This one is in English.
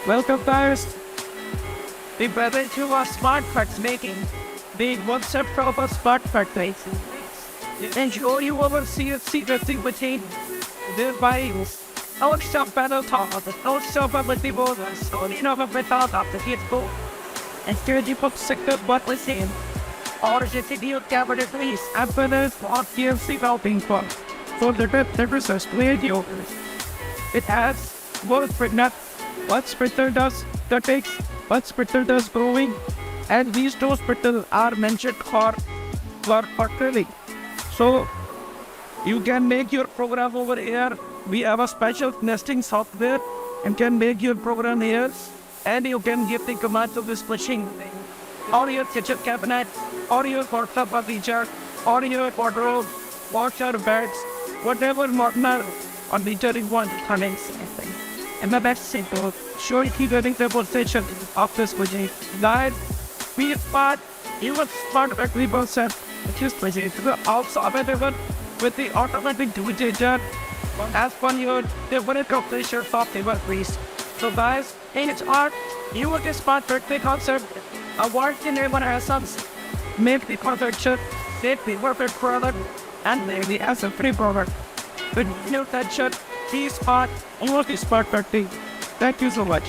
Welcome guys. We present you a smart facts making the concept of a smart factory and show you our CNC Nesting Machine thereby our shop panel top of the our shop multiple so you know without up the hit go and security book sector but within or the cabinetry apparatus or CNC routing for the research radio. It has both for nuts. What splitter does the takes, what splitter does growing, and these two splitters are mentioned for drilling. So you can make your program over here. We have a special nesting software and can make your program here, and you can give the command to this machine or your kitchen cabinet or your portable furniture or your wardrobe, washer, beds, whatever modern or feature you want to connect anything. And the best simple, sure you keep getting the position of this machine. Guys, be smart, even smart factory concept, this machine is also available with the automatic duplicator as per your different calculation software please. So guys, in its art, you with the smart factory concept, award the neighbor has some, make the perfection, make the perfect product, and maybe as a free product. With no tension, be smart, and work smart factory. Thank you so much.